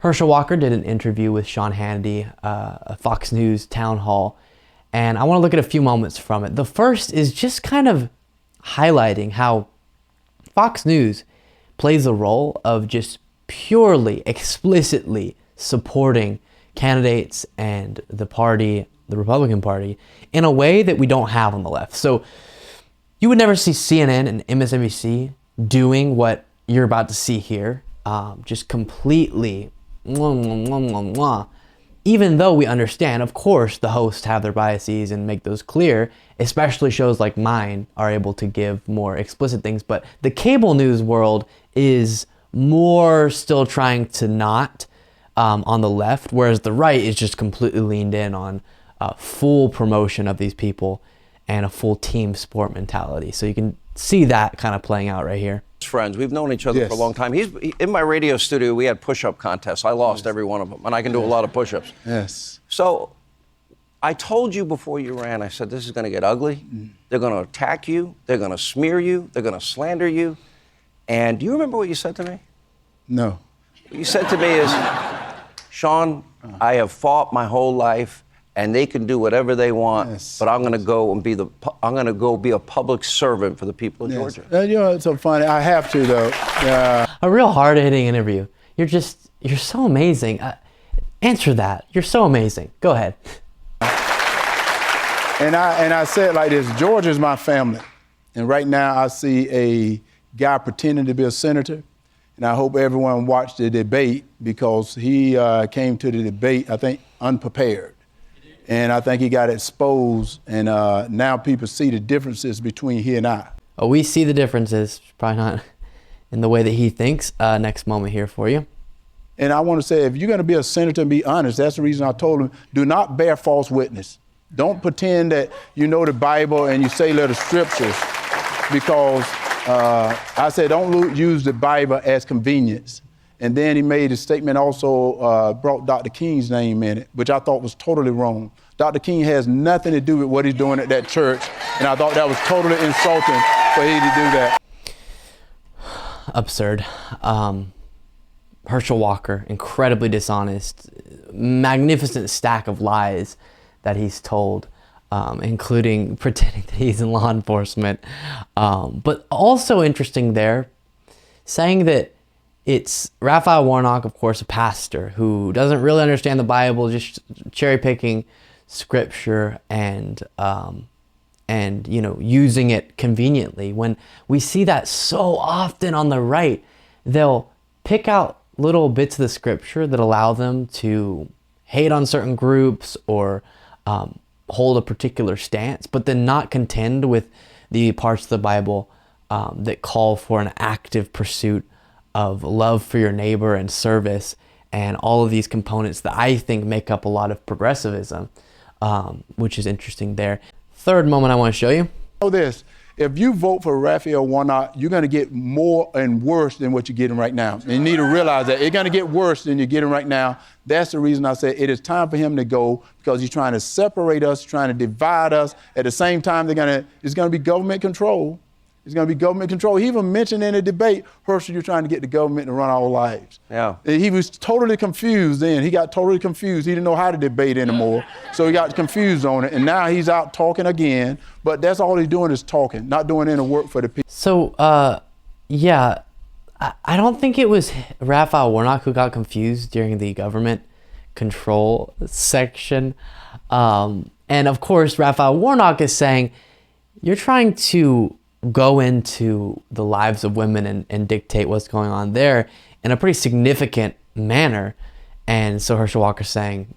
Herschel Walker did an interview with Sean Hannity, a Fox News town hall, and I want to look at a few moments from it. The first is just kind of highlighting how Fox News plays the role of just purely, explicitly supporting candidates and the party, the Republican Party, in a way that we don't have on the left. So you would never see CNN and MSNBC doing what you're about to see here, just completely even though we understand, of course, the hosts have their biases and make those clear, especially shows like mine are able to give more explicit things, but the cable news world is more still trying to not on the left, whereas the right is just completely leaned in on full promotion of these people and a full team sport mentality. So you can see that kind of playing out right here. Friends, we've known each other for a long time. In my radio studio, we had push-up contests. I lost every one of them, and I can do a lot of push-ups. Yes. So I told you before you ran, I said, this is going to get ugly. They're going to attack you. They're going to smear you. They're going to slander you. And do you remember what you said to me? No. What you said to me is, Sean, I have fought my whole life, and they can do whatever they want, but I'm going to go and be a public servant for the people of Georgia. You know, it's so funny. I have to, though. A real hard-hitting interview. You're so amazing. Answer that. You're so amazing. Go ahead. And I said like this, Georgia's my family. And right now I see a guy pretending to be a senator. And I hope everyone watched the debate because he came to the debate, I think, unprepared. And I think he got exposed, and now people see the differences between he and I. Oh, we see the differences, probably not in the way that he thinks. Next moment here for you. And I want to say, if you're going to be a senator and be honest, that's the reason I told him, do not bear false witness. Don't pretend that you know the Bible and you say little scriptures, because I said don't use the Bible as convenience. And then he made a statement also brought Dr. King's name in it, which I thought was totally wrong. Dr. King has nothing to do with what he's doing at that church, and I thought that was totally insulting for him to do that. Absurd. Herschel Walker, incredibly dishonest, magnificent stack of lies that he's told, including pretending that he's in law enforcement. But also interesting there, saying that it's Raphael Warnock, of course, a pastor who doesn't really understand the Bible, just cherry picking scripture and you know, using it conveniently. When we see that so often on the right, they'll pick out little bits of the scripture that allow them to hate on certain groups or hold a particular stance, but then not contend with the parts of the Bible that call for an active pursuit of love for your neighbor and service, and all of these components that I think make up a lot of progressivism, which is interesting there. Third moment I want to show you. Know this, if you vote for Raphael Warnock, you're going to get more and worse than what you're getting right now. And you need to realize that it's going to get worse than you're getting right now. That's the reason I said it is time for him to go, because he's trying to separate us, trying to divide us. At the same time, it's going to be government control. It's going to be government control. He even mentioned in a debate, Herschel, you're trying to get the government to run our lives. Yeah. He was totally confused then. He got totally confused. He didn't know how to debate anymore. So he got confused on it. And now he's out talking again. But that's all he's doing is talking, not doing any work for the people. So, yeah, I don't think it was Raphael Warnock who got confused during the government control section. And of course, Raphael Warnock is saying, you're trying to go into the lives of women and dictate what's going on there in a pretty significant manner. And so Herschel Walker's saying,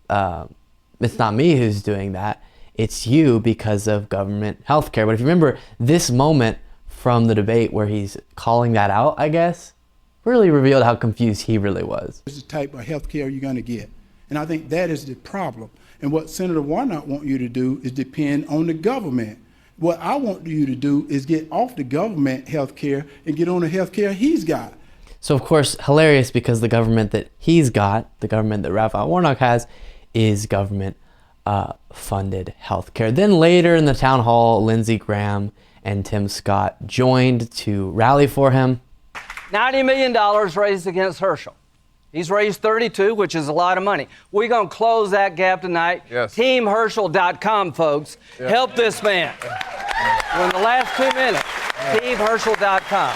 it's not me who's doing that, it's you because of government healthcare. But if you remember this moment from the debate where he's calling that out, I guess, really revealed how confused he really was. This is the type of healthcare you're going to get. And I think that is the problem. And what Senator Warnock wants you to do is depend on the government. What I want you to do is get off the government health care and get on the health care he's got. So, of course, hilarious because the government that he's got, the government that Raphael Warnock has, is government funded health care. Then later in the town hall, Lindsey Graham and Tim Scott joined to rally for him. $90 million raised against Herschel. He's raised 32, which is a lot of money. We're going to close that gap tonight. Yes. TeamHerschel.com, folks. Yeah. Help this man. In the last 2 minutes, TeamHerschel.com.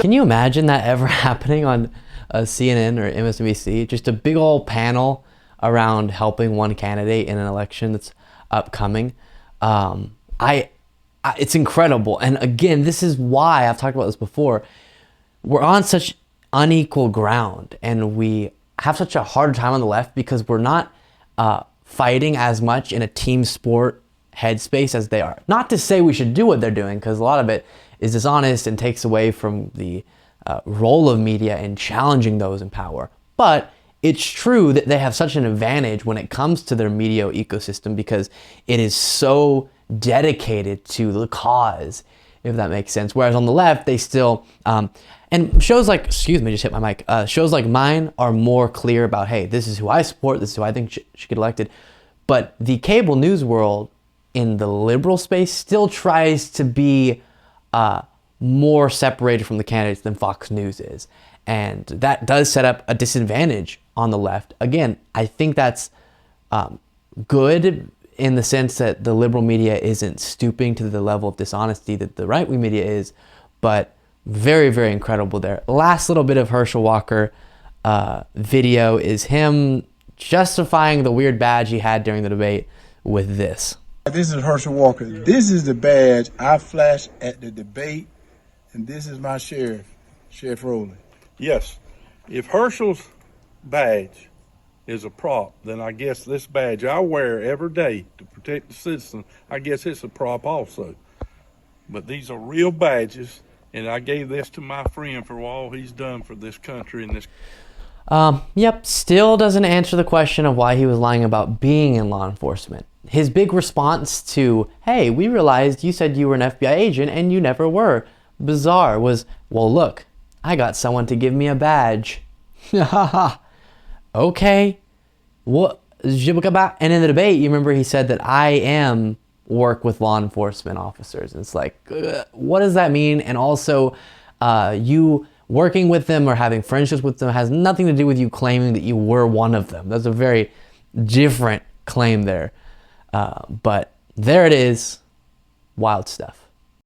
Can you imagine that ever happening on CNN or MSNBC? Just a big old panel around helping one candidate in an election that's upcoming. It's incredible. And again, this is why I've talked about this before. We're on such unequal ground, and we have such a hard time on the left because we're not fighting as much in a team sport headspace as they are. Not to say we should do what they're doing, because a lot of it is dishonest and takes away from the role of media in challenging those in power. But it's true that they have such an advantage when it comes to their media ecosystem because it is so dedicated to the cause, if that makes sense. Whereas on the left, they still, and shows like, excuse me, just hit my mic, shows like mine are more clear about, hey, this is who I support, this is who I think should get elected. But the cable news world in the liberal space still tries to be more separated from the candidates than Fox News is. And that does set up a disadvantage on the left. Again, I think that's good in the sense that the liberal media isn't stooping to the level of dishonesty that the right-wing media is, but very, very incredible there. Last little bit of Herschel Walker video is him justifying the weird badge he had during the debate with this. This is Herschel Walker. This is the badge I flashed at the debate, and this is my sheriff, Sheriff Rowley. Yes. If Herschel's badge is a prop, then I guess this badge I wear every day to protect the citizen, I guess it's a prop also. But these are real badges, and I gave this to my friend for all he's done for this country and this. Yep, still doesn't answer the question of why he was lying about being in law enforcement. His big response to, hey, we realized you said you were an FBI agent and you never were, bizarre, was, well, look, I got someone to give me a badge. Okay. What? And in the debate, you remember he said that I am work with law enforcement officers. And it's like, what does that mean? And also, you working with them or having friendships with them has nothing to do with you claiming that you were one of them. That's a very different claim there. But there it is. Wild stuff.